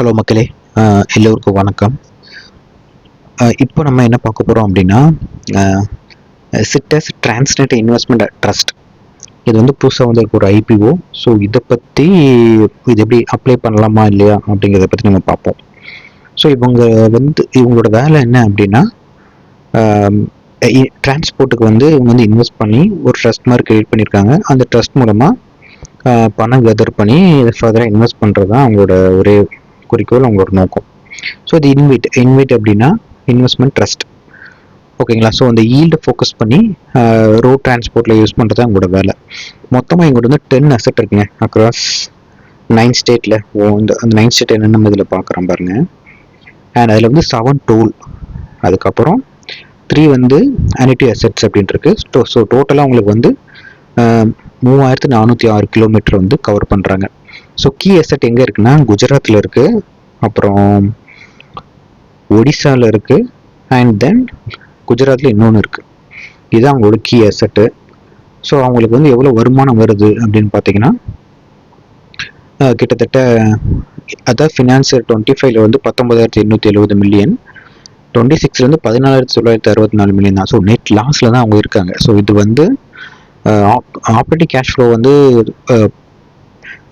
Hello மக்களே, எல்லோருக்கும் வணக்கம். இப்போ நம்ம என்ன பார்க்க போகிறோம் அப்படின்னா, சிட்டஸ் டிரான்ஸ்நெட் இன்வெஸ்ட்மெண்ட் ட்ரஸ்ட். இது வந்து புதுசாக வந்து ஒரு ஐபிஓ. ஸோ இதை பற்றி இது எப்படி அப்ளை பண்ணலாமா இல்லையா அப்படிங்கிறத பற்றி நம்ம பார்ப்போம். ஸோ இவங்களோட வேலை என்ன அப்படின்னா, டிரான்ஸ்போர்ட்டுக்கு வந்து இவங்க வந்து இன்வெஸ்ட் பண்ணி ஒரு ட்ரஸ்ட் மாதிரி கிரியேட் பண்ணியிருக்காங்க. அந்த ட்ரஸ்ட் மூலமாக பணம் கெதர் பண்ணி ஃபர்தராக இன்வெஸ்ட் பண்ணுறது தான் அவங்களோட ஒரே குறிக்கோள், அவங்களோட நோக்கம். ஸோ இது இன்வைட் அப்படின்னா இன்வெஸ்ட்மெண்ட் ட்ரஸ்ட், ஓகேங்களா. ஸோ அந்த ஈல்டை ஃபோக்கஸ் பண்ணி ரோட் டிரான்ஸ்போர்ட்டில் யூஸ் பண்ணுறது அவங்களோட வேலை. மொத்தமாக எங்கள்கிட்ட வந்து 10 அசெட் இருக்குங்க அக்ராஸ் 9 ஸ்டேட்டில். அந்த 9 ஸ்டேட் என்னென்ன நம்ம இதில் பார்க்குறோம் பாருங்க. அண்ட் அதில் வந்து 7 டோல், அதுக்கப்புறம் 3 வந்து அனிட்டி அசெட்ஸ் அப்படின்ட்டு இருக்கு. ஸோ டோட்டலாக அவங்களுக்கு வந்து 3406 கிலோமீட்டர் வந்து கவர் பண்ணுறாங்க. ஸோ கீ அசெட் எங்கே இருக்குன்னா குஜராத்தில் இருக்குது, அப்புறம் ஒடிசாவில் இருக்குது, அண்ட் தென் குஜராத்தில் இன்னொன்று இருக்குது. இதுதான் அவங்களோட கீ அசெட்டு. ஸோ அவங்களுக்கு வந்து எவ்வளோ வருமானம் வருது அப்படின்னு பார்த்தீங்கன்னா, கிட்டத்தட்ட அதான் ஃபினான்சியர் 25 வந்து 19,870 மில்லியன், 26 வந்து 14,964 மில்லியன் தான். ஸோ நெட் லாஸில் தான் அவங்க இருக்காங்க. ஸோ இது வந்து ஆப்ரேட்டிங் கேஷ் ஃப்ளோ வந்து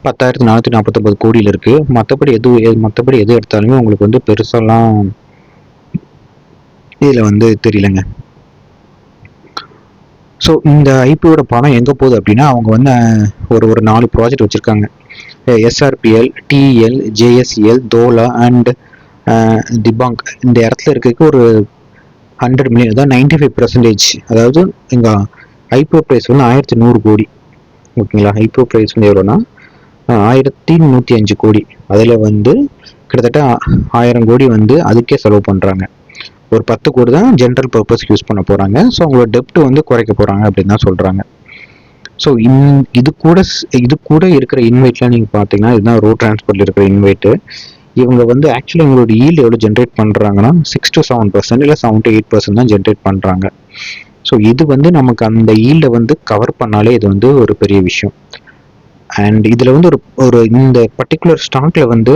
10,449 கோடியில் இருக்குது. மற்றபடி எது எடுத்தாலுமே உங்களுக்கு வந்து பெருசாலாம் இதில் வந்து தெரியலங்க. ஸோ இந்த ஐபிஓட பணம் எங்கே போகுது அப்படின்னா, அவங்க வந்து ஒரு 4 ப்ராஜெக்ட் வச்சுருக்காங்க. எஸ்ஆர்பிஎல், டிஎல், ஜேஎஸ்இஎல், தோலா அண்ட் திபாங்க். இந்த இடத்துல இருக்கிறதுக்கு ஒரு 100 மில்லியன், அதாவது 95%. அதாவது எங்கள் ஐபிஓ ப்ரைஸ் வந்து 1100 கோடி, ஓகேங்களா. ஐபிஓ ப்ரைஸ் வந்து எவ்வளோனா 1105 கோடி. அதில் வந்து கிட்டத்தட்ட 1000 கோடி வந்து அதுக்கே செலவு பண்ணுறாங்க. ஒரு 10 கோடி தான் ஜென்ரல் பர்பஸ்க்கு யூஸ் பண்ண போகிறாங்க. ஸோ அவங்களோட டெப்ட் வந்து குறைக்க போகிறாங்க அப்படின்னு தான் சொல்கிறாங்க. ஸோ இது கூட இருக்கிற இன்வைட்லாம் நீங்கள் பார்த்தீங்கன்னா, இதுதான் ரோட் டிரான்ஸ்போர்ட்டில் இருக்கிற இன்வைட்டு. இவங்க வந்து ஆக்சுவலி இவங்களோட ஈல்டு எவ்வளோ ஜென்ரேட் பண்ணுறாங்கன்னா 6 to 7% இல்லை 7 to 8% தான் ஜென்ரேட் பண்ணுறாங்க. ஸோ இது வந்து நமக்கு அந்த ஈல்டை வந்து கவர் பண்ணாலே இது வந்து ஒரு பெரிய விஷயம். அண்ட் இதில் வந்து இந்த பர்டிகுலர் ஸ்டாக்ல வந்து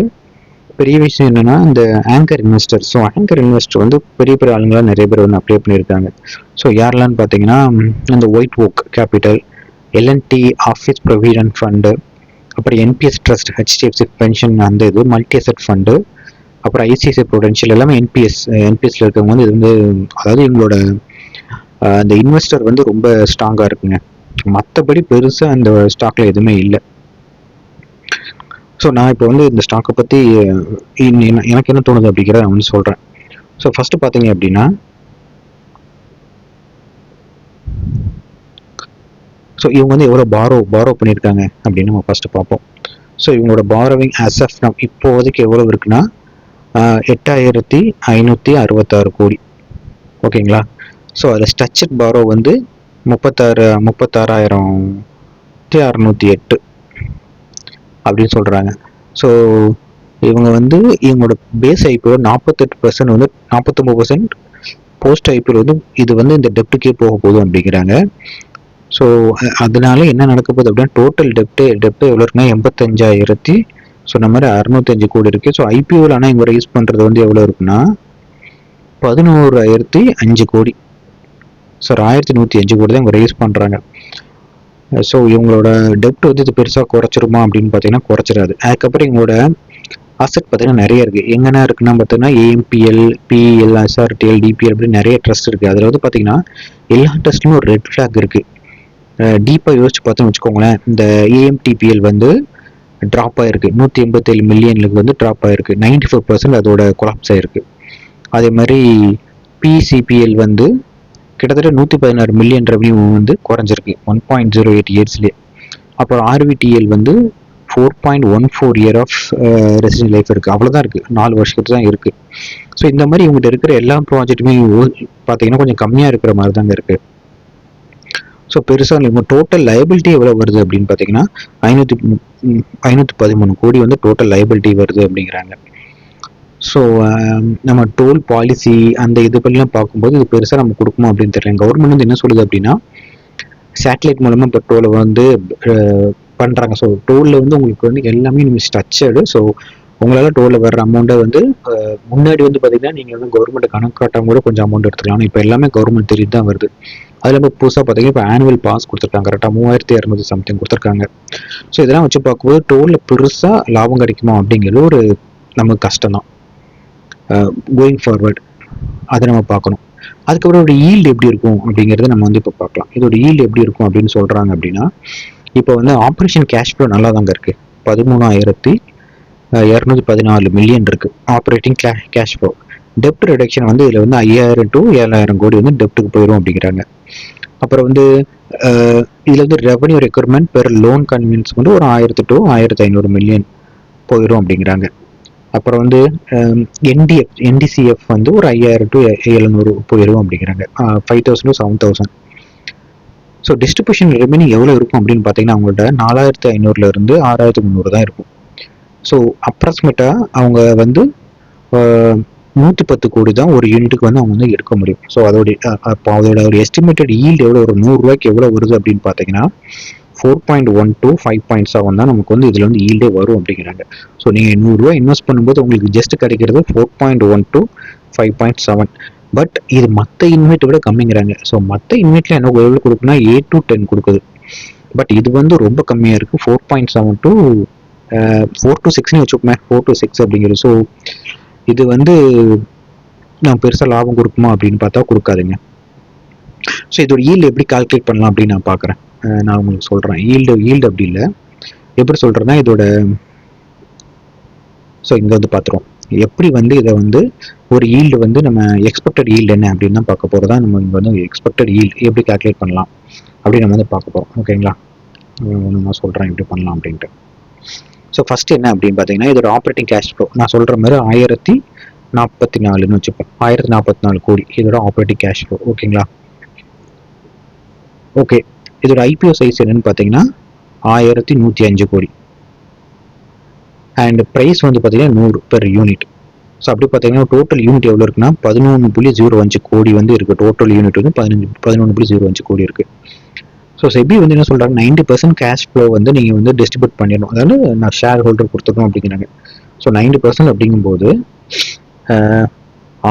பெரிய விஷயம் என்னன்னா, இந்த anchor investor. So anchor investor வந்து பெரிய பெரிய ஆளுங்களாம் நிறைய பேர் வந்து அப்ளை பண்ணியிருக்காங்க. ஸோ யாரெல்லாம் பார்த்தீங்கன்னா, இந்த White Oak Capital, L and T office provident fund, அப்புறம் என்பிஎஸ் ட்ரஸ்ட், ஹெச்டிஎஃப்சி பென்ஷன், அந்த இது மல்டி அசெட் ஃபண்டு, அப்புறம் ஐசிஐசிஐ ப்ரூடென்ஷியல், எல்லாமே என்பிஎஸ்ல இருக்கவங்க வந்து இது வந்து, அதாவது எங்களோட அந்த இன்வெஸ்டர் வந்து ரொம்ப ஸ்ட்ராங்காக இருக்குங்க. மற்றபடி பெருசாக அந்த ஸ்டாக்ல எதுவுமே இல்லை. ஸோ நான் இப்போ வந்து இந்த ஸ்டாக்கை பற்றி எனக்கு என்ன தோணுது அப்படிங்கிறத நான் வந்து சொல்கிறேன். ஸோ ஃபஸ்ட்டு பார்த்தீங்க அப்படின்னா, ஸோ இவங்க வந்து எவ்வளோ பாரோ பண்ணியிருக்காங்க அப்படின்னு நம்ம ஃபஸ்ட்டு பார்ப்போம். ஸோ இவங்களோட பாரோவிங் ஆஃப் இப்போதைக்கு எவ்வளோ இருக்குன்னா 8,566 கோடி, ஓகேங்களா. ஸோ அதில் ஸ்ட்ரக்சர்ட் பாரோ வந்து 36,608 அப்படின்னு சொல்கிறாங்க. ஸோ இவங்க வந்து இவங்களோட பேஸ் ஐபிஓ 48% வந்து 49% போஸ்ட் ஐபிஓ வந்து இது வந்து இந்த டெப்ட்டுக்கே போக போதும் அப்படிங்கிறாங்க. ஸோ அதனால என்ன நடக்க போகுது அப்படின்னா, டோட்டல் டெப்ட் எவ்வளோ இருக்குன்னா 85,000 சொன்ன மாதிரி 605 கோடி இருக்குது. ஸோ ஐபிஓவில் ஆனால் இவங்க ரைஸ் பண்ணுறது வந்து எவ்வளோ இருக்குன்னா 11,005 கோடி. ஸோ 1,105 கோடி தான் இவங்க ரைஸ் பண்ணுறாங்க. ஸோ இவங்களோட டெப்ட் வந்து இது பெருசாக குறைச்சிருமா அப்படின்னு பார்த்தீங்கன்னா குறைச்சிடாது. அதுக்கப்புறம் இவங்களோட அசெட் பார்த்தீங்கன்னா நிறைய இருக்குது. எங்கன்னா இருக்குன்னா பார்த்தீங்கன்னா ஏஎம்பிஎல், பிஎல், எஸ்ஆர்டிஎல், டிபிஎல் அப்படின்னு நிறைய ட்ரஸ்ட் இருக்குது. அதில் வந்து பார்த்தீங்கன்னா எல்லா ட்ரஸ்ட்லையும் ஒரு ரெட் ஃப்ளாக் இருக்குது. டீப்பாக யோசிச்சு பார்த்தோன்னு வச்சுக்கோங்களேன், இந்த ஏஎம்டிபிஎல் வந்து ட்ராப் ஆகிருக்கு, 187 மில்லியனுக்கு வந்து ட்ராப் ஆகிருக்கு, 95% அதோட கொலாப்ஸ் ஆகிருக்கு. அதே மாதிரி பிசிபிஎல் வந்து கிட்டத்தட்ட 116 மில்லியன் ரெவன்யூ வந்து குறைஞ்சிருக்கு 1.08 இயர்ஸ்லேயே. அப்புறம் ஆர்விடிஎல் வந்து 4.14 இயர் ஆஃப் ரெசிடென்ட் லைஃப் இருக்குது, அவ்வளோதான் இருக்குது, 4 வருஷத்துக்கு தான் இருக்குது. ஸோ இந்த மாதிரி இவங்ககிட்ட இருக்கிற எல்லா ப்ராஜெக்ட்டுமே பார்த்தீங்கன்னா கொஞ்சம் கம்மியாக இருக்கிற மாதிரி தாங்க இருக்குது. ஸோ பெருசாக இவங்க டோட்டல் லைபிலிட்டி எவ்வளோ வருது அப்படின்னு பார்த்தீங்கன்னா 513 கோடி வந்து டோட்டல் லைபிலிட்டி வருது அப்படிங்கிறாங்க. ஸோ நம்ம டோல் பாலிசி அந்த இதுபடிலாம் பார்க்கும்போது இது பெருசாக நம்ம கொடுக்குமா அப்படின்னு தெரியல. கவர்மெண்ட் வந்து என்ன சொல்லுது அப்படின்னா, சேட்டலைட் மூலமாக இப்போ டோலை வந்து பண்ணுறாங்க. ஸோ டோலில் வந்து உங்களுக்கு வந்து எல்லாமே நீங்கள் ஸ்ட்ரக்சர்டு. ஸோ உங்களால் டோலில் வர்ற அமௌண்ட்டை வந்து முன்னாடி வந்து பார்த்தீங்கன்னா நீங்கள் வந்து கவர்மெண்ட் கணக்கு காட்டாம கூட கொஞ்சம் அமௌண்ட் எடுத்துக்கலாம். ஆனால் இப்போ எல்லாமே கவர்மெண்ட் தெரிஞ்சு தான் வருது. அதில் இப்போ புதுசாக பார்த்தீங்கன்னா இப்போ ஆனுவல் பாஸ் கொடுத்துருக்காங்க, கரெக்டாக 3200 சம்திங் கொடுத்துருக்காங்க. ஸோ இதெல்லாம் வச்சு பார்க்கும்போது டோலில் பெருசாக லாபம் கிடைக்குமா அப்படிங்கிறது ஒரு நமக்கு கஷ்டம் தான் கோயிங் ஃபார்வர்ட். அதை நம்ம பார்க்கணும். அதுக்கப்புறம் ஒரு ஈல்டு எப்படி இருக்கும் அப்படிங்கிறத நம்ம வந்து இப்போ பார்க்கலாம். இதோட ஈல்டு எப்படி இருக்கும் அப்படின்னு சொல்கிறாங்க அப்படின்னா, இப்போ வந்து ஆப்ரேஷன் கேஷ் ஃப்ளோ நல்லா தாங்க இருக்குது. 13,214 மில்லியன் இருக்குது ஆப்ரேட்டிங் கேஷ் ஃப்ளோ. டெப்ட் ரிடக்ஷன் வந்து இதில் வந்து 5000 to 7000 கோடி வந்து டெப்ட்டுக்கு போயிடும் அப்படிங்கிறாங்க. அப்புறம் வந்து இதில் வந்து revenue requirement per loan convenience வந்து ஒரு 1000 to 1500 மில்லியன் போயிடும் அப்படிங்கிறாங்க. அப்புறம் வந்து என்டிசிஎஃப் வந்து ஒரு 5000 to 700 போயிடும் அப்படிங்கிறாங்க. 5000 to 7000. ஸோ டிஸ்ட்ரிபியூஷன் ரெவென்யூ எவ்வளோ இருக்கும் அப்படின்னு பார்த்தீங்கன்னா அவங்கள்ட்ட 4500 6300 தான் இருக்கும். ஸோ அப்ராக்சிமேட்டாக அவங்க வந்து 110 கோடி தான் ஒரு யூனிட்டுக்கு வந்து அவங்க வந்து எடுக்க முடியும். ஸோ அதோட ஒரு எஸ்டிமேட்டட் ஈல்டு எவ்வளோ, ஒரு 100 ரூபாய்க்கு எவ்வளோ வருது அப்படின்னு பார்த்தீங்கன்னா 4.1 to 5.7 தான் நமக்கு வந்து இதில் வந்து ஈல்டே வரும் அப்படிங்கிறாங்க. ஸோ நீங்கள் 100 ரூபா இன்வெஸ்ட் பண்ணும்போது உங்களுக்கு ஜஸ்ட் கிடைக்கிறது 4.1 to 5.7. பட் இது மற்ற இன்வெஸ்ட்டை விட கம்மிங்கிறாங்க. ஸோ மற்ற இன்வெஸ்ட்டில் என்ன எவ்வளோ கொடுக்குன்னா 8 to 10 கொடுக்குது. பட் இது வந்து ரொம்ப கம்மியாக இருக்குது, 4.7 to 4 to 6ன்னு வச்சுக்கோமே, 4 to 6 அப்படிங்கிறது. ஸோ இது வந்து நான் பெருசாக லாபம் கொடுக்குமா அப்படின்னு பார்த்தா கொடுக்காதுங்க. ஸோ இதோட ஈல்டு எப்படி கால்குலேட் பண்ணலாம் அப்படின்னு நான் பார்க்குறேன். நான் உங்களுக்கு சொல்கிறேன். ஈல்டு அப்படி இல்லை, எப்படி சொல்கிறேன்னா இதோட ஸோ இங்கே வந்து பார்த்துருவோம் எப்படி வந்து இதை வந்து ஒரு ஈல்டு வந்து நம்ம எக்ஸ்பெக்டட் ஈல்டு என்ன அப்படின்னு தான் பார்க்க போகிறதா. நம்ம இங்கே வந்து எக்ஸ்பெக்டட் ஈல்டு எப்படி கால்குலேட் பண்ணலாம் அப்படின்னு நம்ம வந்து பார்க்க போகிறோம். ஓகேங்களா, நான் சொல்கிறேன் எப்படி பண்ணலாம் அப்படின்ட்டு. ஸோ ஃபஸ்ட்டு என்ன அப்படின்னு பார்த்தீங்கன்னா இதோட ஆப்ரேட்டிங் கேஷ் ஃப்ளோ நான் சொல்கிற மாதிரி 1044ன்னு வச்சுப்போம். 1044 கோடி இதோட ஆப்ரேட்டிங் கேஷ் ஃப்ளோ. ஓகேங்களா, ஓகே. இதோட ஐபிஓ சைஸ் என்னன்னு பார்த்தீங்கன்னா 1105 கோடி. அண்ட் ப்ரைஸ் வந்து பார்த்தீங்கன்னா 100 பெர் யூனிட். ஸோ அப்படி பார்த்தீங்கன்னா டோட்டல் யூனிட் எவ்வளோ இருக்குன்னா 11.05 கோடி வந்து இருக்குது. டோட்டல் யூனிட் வந்து 11.05 கோடி இருக்குது. ஸோ செபி வந்து என்ன சொல்கிறாங்க, 90% கேஷ் ஃப்ளோ வந்து நீங்கள் வந்து டிஸ்ட்ரிபியூட் பண்ணிடணும், அதாவது நான் ஷேர் ஹோல்டர் கொடுத்துக்கணும் அப்படிங்கிறாங்க. ஸோ 90% அப்படிங்கும்போது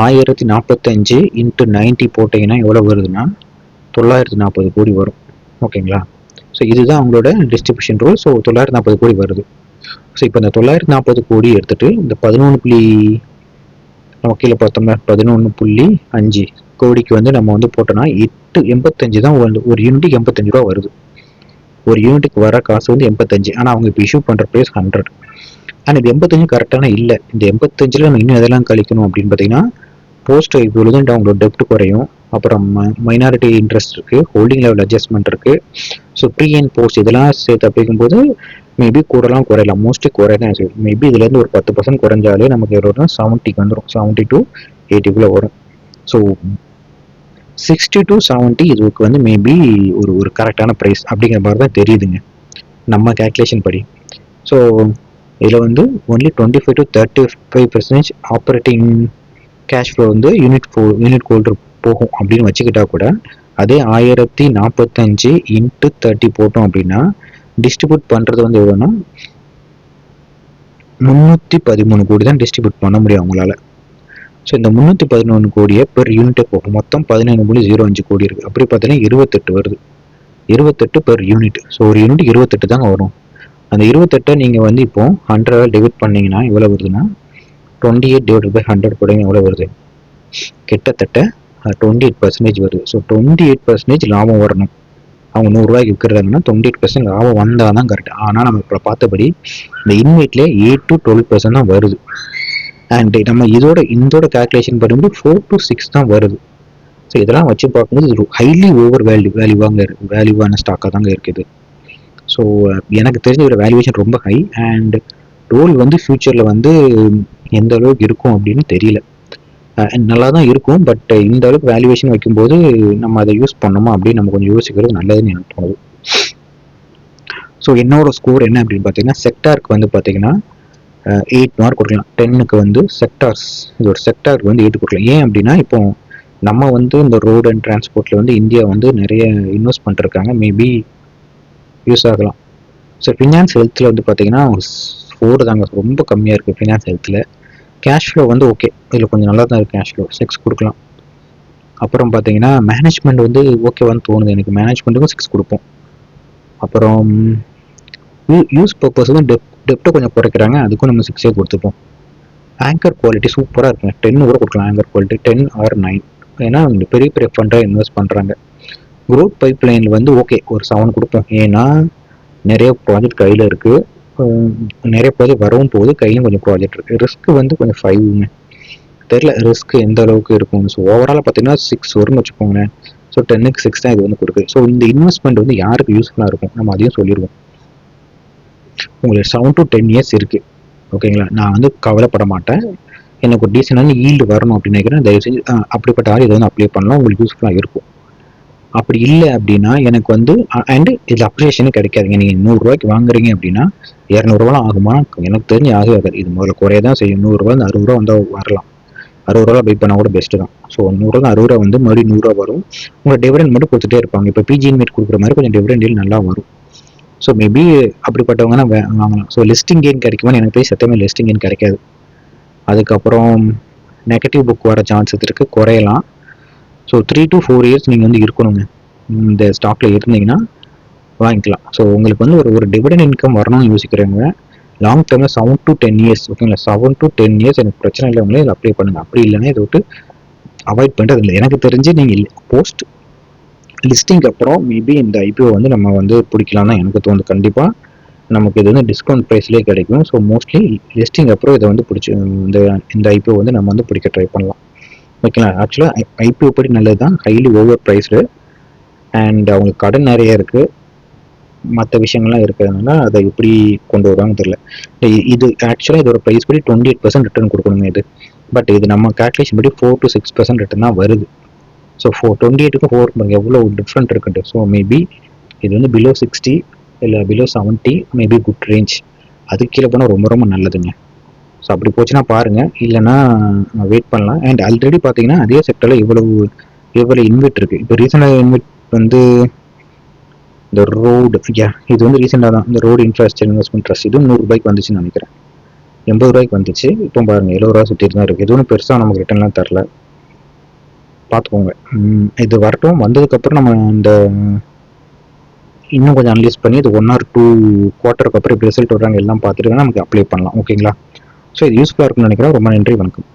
1045 × 90 போட்டிங்கன்னா எவ்வளோ வருதுன்னா 940 கோடி வரும். ஓகேங்களா, ஸோ இதுதான் அவங்களோட டிஸ்ட்ரிபியூஷன் ரூல். ஸோ 940 கோடி வருது. ஸோ இப்போ இந்த 940 கோடி எடுத்துகிட்டு இந்த 11 நம்ம கீழே பார்த்தோம்னா 11.5 கோடிக்கு வந்து நம்ம வந்து போட்டோம்னா 85 தான் ஒரு யூனிட்டுக்கு 85 ரூபா வருது. ஒரு யூனிட்டுக்கு வர காசு வந்து 85. ஆனால் அவங்க இப்போ இஷ்யூ பண்ணுற ப்ரைஸ் 100. ஆனால் இது 85 கரெக்டான இல்லை. இந்த 85ல் நம்ம இன்னும் எதெல்லாம் கழிக்கணும் அப்படின்னு பார்த்தீங்கன்னா போஸ்ட் ஐபிஓவில் தான் அவங்களோட டெப்ட் குறையும். அப்புறம் மைனாரிட்டி இன்ட்ரெஸ்ட் இருக்குது, ஹோல்டிங் லெவல் அட்ஜஸ்ட்மெண்ட் இருக்குது. ஸோ ப்ரீ அண்ட் போஸ்ட் இதெல்லாம் சேர்த்து அப்படிங்கும்போது மேபி கூடலாம் குறையலாம், மோஸ்ட்லி குறையதான் செய்யும். மேபி இதுலேருந்து ஒரு 10% குறைஞ்சாலே நமக்கு எவ்வளோ 70க்கு வந்துடும், 70 to 80க்குள்ளே வரும். ஸோ 60 to 70 இதுக்கு வந்து மேபி ஒரு கரெக்டான ப்ரைஸ் அப்படிங்கிற மாதிரி தான் தெரியுதுங்க நம்ம கேல்குலேஷன் படி. ஸோ இதில் வந்து only 25 to 35% operating cash flow வந்து யூனிட் ஹோல்டர் போகும் அப்படின்னு வச்சுக்கிட்டா கூட அதே 1045 × 30 போட்டோம் அப்படின்னா டிஸ்ட்ரிபியூட் பண்ணுறது வந்து எவ்வளோன்னா 313 கோடி தான் டிஸ்ட்ரிபியூட் பண்ண முடியும் அவங்களால. ஸோ இந்த 311 கோடியை பெர் யூனிட்டே போகும். மொத்தம் 17.05 கோடி இருக்குது. அப்படி பார்த்தீங்கன்னா 28 வருது, 28 பெர் யூனிட். ஸோ ஒரு யூனிட் 28 தாங்க வரும். அந்த 28 நீங்கள் வந்து இப்போ 100 டிவைட் பண்ணிங்கன்னா எவ்வளோ வருதுன்னா 28 divided by 100 போடுங்க எவ்வளோ வருது, கிட்டத்தட்ட 28% வருது. ஸோ 28% லாபம் வரணும். அவங்க 100 ரூபாய்க்கு விற்கிறாங்கன்னா 28% லாபம் வந்தால் தான் கரெக்ட். ஆனால் நம்ம இப்போ பார்த்தபடி இந்த இன்வெஸ்ட்லேயே 8 to 12% தான் வருது. அண்ட் நம்ம இதோட கால்குலேஷன் பண்ணும்போது 4 to 6 தான் வருது. ஸோ இதெல்லாம் வச்சு பார்க்கும்போது இது ஹைலி ஓவர் வேல்யூவான ஸ்டாக்காக தாங்க இருக்குது. ஸோ எனக்கு தெரிஞ்ச ஒரு வேல்யூவேஷன் ரொம்ப ஹை. அண்ட் ரோல் வந்து ஃப்யூச்சரில் வந்து எந்த அளவுக்கு இருக்கும் அப்படின்னு தெரியல. நல்லா தான் இருக்கும், பட் இந்த அளவுக்கு வேல்யூவேஷன் வைக்கும்போது நம்ம அதை யூஸ் பண்ணோமா அப்படின்னு நம்ம கொஞ்சம் யோசிக்கிறது நல்லதுன்னு எனக்கு தோணுது. ஸோ என்னோட ஸ்கோர் என்ன அப்படின்னு பார்த்தீங்கன்னா செக்டாருக்கு வந்து பார்த்தீங்கன்னா 8 மார்க் கொடுக்கலாம். 10க்கு வந்து இதோட செக்டாருக்கு வந்து 8 கொடுக்கலாம். ஏன் அப்படின்னா இப்போ நம்ம வந்து இந்த ரோடு அண்ட் டிரான்ஸ்போர்ட்டில் வந்து இந்தியா வந்து நிறைய இன்வெஸ்ட் பண்ணிருக்காங்க, மேபி யூஸ் ஆகலாம். ஸோ ஃபினான்ஸ் ஹெல்த்தில் வந்து பார்த்தீங்கன்னா 4 தாங்க, ரொம்ப கம்மியாக இருக்குது ஃபினான்ஸ் ஹெல்த்தில். கேஷ் ஃப்ளோ வந்து ஓகே, இதில் கொஞ்சம் நல்லா தான் இருக்குது கேஷ் ஃப்ளோ, 6 கொடுக்கலாம். அப்புறம் பார்த்தீங்கன்னா மேனேஜ்மெண்ட் வந்து ஓகேவான்னு தோணுது எனக்கு, மேனேஜ்மெண்ட்டுக்கும் 6 கொடுப்போம். அப்புறம் யூஸ் பர்பஸ் வந்து டெப்ட்டை கொஞ்சம் குறைக்கிறாங்க, அதுக்கும் நம்ம 6 கொடுத்துப்போம். ஆங்கர் குவாலிட்டி சூப்பராக இருக்குங்க, 10 கூட கொடுக்கலாம். ஆங்கர் குவாலிட்டி 10 ஆர் 9, ஏன்னா இந்த பெரிய பெரிய ஃபண்டாக இன்வெஸ்ட் பண்ணுறாங்க. க்ரோத் பைப் லைனில் வந்து ஓகே ஒரு 7 கொடுப்போம், ஏன்னா நிறைய ப்ராஜெக்ட் கையில் இருக்குது, நிறைய ப்ராஜெக்ட் வரவும் போகுது, கையிலும் கொஞ்சம் ப்ராஜெக்ட் இருக்குது. ரிஸ்க் வந்து கொஞ்சம் 5ங்க, தெரில ரிஸ்க் எந்த அளவுக்கு இருக்கும். ஸோ ஓவராலாக பார்த்தீங்கன்னா 6 வரும்னு வச்சுக்கோங்களேன். ஸோ 10க்கு 6 தான் இது வந்து கொடுக்குது. ஸோ இந்த இன்வெஸ்ட்மெண்ட் வந்து யாருக்கு யூஸ்ஃபுல்லாக இருக்கும் நம்ம அதையும் சொல்லிடுவோம். உங்களுக்கு 7 to 10 இயர்ஸ் இருக்குது, ஓகேங்களா. நான் வந்து கவலைப்பட மாட்டேன், எனக்கு ஒரு டீசெண்டான ஈல்டு வரணும் அப்படின்னு நினைக்கிறேன். தயவு செஞ்சு அப்படிப்பட்ட ஆள் இதை வந்து அப்ளை பண்ணலாம், உங்களுக்கு யூஸ்ஃபுல்லாக இருக்கும். அப்படி இல்லை அப்படின்னா எனக்கு வந்து அண்டு இதில் அப்ரிசியேஷனும் கிடைக்காதுங்க. நீங்கள் 100 ரூபாய்க்கு வாங்குறீங்க அப்படின்னா 200 ரூபாலாம் ஆகுமா, எனக்கு தெரிஞ்சு ஆகாது. இது முதல்ல குறைய தான் செய்யும். 100 ரூபா 60 ரூபா வந்தால் வரலாம், 60 ரூபா பை பண்ணால் கூட பெஸ்ட்டு தான். ஸோ 100 60 ரூபா வந்து மறுபடியும் 100 ரூபா வரும். உங்களை டிவிடெண்ட் மட்டும் கொடுத்துட்டே இருப்பாங்க. இப்போ பிஜி இன்வெஸ்ட் கொடுக்குற மாதிரி கொஞ்சம் டிவிடெண்ட் நல்லா வரும். ஸோ மேபி அப்படிப்பட்டவங்கன்னா வாங்கலாம். ஸோ லிஸ்டிங் கெயின் கிடைக்குமான்னு எனக்கு போய் சத்தமே லிஸ்டிங் கெயின் கிடைக்காது. அதுக்கப்புறம் நெகட்டிவ் புக் வர சான்சஸ் இருக்குது, குறையலாம். ஸோ 3 to 4 இயர்ஸ் நீங்கள் வந்து இருக்கணுங்க இந்த ஸ்டாக்கில் இருந்தீங்கன்னா வாங்கிக்கலாம். ஸோ உங்களுக்கு வந்து ஒரு டிவிடெண்ட் இன்கம் வரணும்னு யோசிக்கிறவங்க லாங் டேர்மில் 7 to 10 இயர்ஸ், ஓகேங்களா. 7 to 10 இயர்ஸ் எனக்கு பிரச்சனை இல்லை, உங்களே இதில் அப்ளை பண்ணுங்கள். அப்படி இல்லைன்னா இதை விட்டு அவாய்ட் பண்ணுறது இல்லை. எனக்கு தெரிஞ்சு நீங்கள் போஸ்ட் லிஸ்டிங் அப்புறம் மேபி இந்த ஐபிஓ வந்து நம்ம வந்து பிடிக்கலாம் தான் எனக்கு தோணுது. கண்டிப்பாக நமக்கு இது வந்து டிஸ்கவுண்ட் ப்ரைஸ்லேயே கிடைக்கும். ஸோ மோஸ்ட்லி லிஸ்டிங் அப்புறம் இதை வந்து பிடிச்சி இந்த ஐபிஓ வந்து நம்ம வந்து பிடிக்க ட்ரை பண்ணலாம், ஓகேங்களா. ஆக்சுவலாக ஐபிஓ படி நல்லது தான், ஹைலி ஓவர் ப்ரைஸ்டு அண்ட் அவங்களுக்கு கடன் நிறைய இருக்குது, மற்ற விஷயங்கள்லாம் இருக்கிறதுனால அதை எப்படி கொண்டு வருவாங்கன்னு தெரியல. இது ஆக்சுவலாக இதோட ப்ரைஸ் படி 28% ரிட்டர்ன் கொடுக்கணுங்க இது. பட் இது நம்ம கேல்குலேஷன் படி 4 to 6% ரிட்டர்ன் தான் வருது. ஸோ 28க்கும் 4 எவ்வளோ டிஃப்ரெண்ட் இருக்குன்ட்டு. ஸோ மேபி இது வந்து பிலோ 60 இல்லை பிலோ 70 மேபி குட் ரேஞ்ச். அதுக்கு கீழே போனால் ரொம்ப ரொம்ப நல்லதுங்க. ஸோ அப்படி போச்சுன்னா பாருங்கள், இல்லைன்னா வெயிட் பண்ணலாம். அண்ட் ஆல்ரெடி பார்த்தீங்கன்னா அதே செக்டரில் எவ்வளோ இன்வெஸ்ட் இருக்குது. இப்போ ரீசெண்டாக இன்வெஸ்ட் வந்து இந்த ரோடு, இது வந்து ரீசெண்டாக தான் இந்த ரோடு இன்ஃப்ராஸ்ட்ரக்சர் இன்வெஸ்ட்மெண்ட் ட்ரஸ்ட், இது 100 ரூபாய்க்கு வந்துச்சுன்னு நினைக்கிறேன். 80 ரூபாய்க்கு வந்துச்சு, இப்போ பாருங்கள் 70 ரூபா சுற்றி தான் இருக்குது. எதுவும் பெருசாக நமக்கு ரிட்டர்ன்லாம் தரல, பார்த்துக்கோங்க. இது வரட்டும், வந்ததுக்கப்புறம் நம்ம இந்த இன்னும் கொஞ்சம் அனலைஸ் பண்ணி இது 1 or 2 குவார்ட்டருக்கு அப்புறம் எப்படி ரிசல்ட் வர்றாங்க எல்லாம் பார்த்துட்டு நமக்கு அப்ளை பண்ணலாம், ஓகேங்களா. ஸோ இது யூஸ்ஃபுல்லாக இருக்கும்னு நினைக்கிறேன். ரொம்ப நன்றி, வணக்கம்.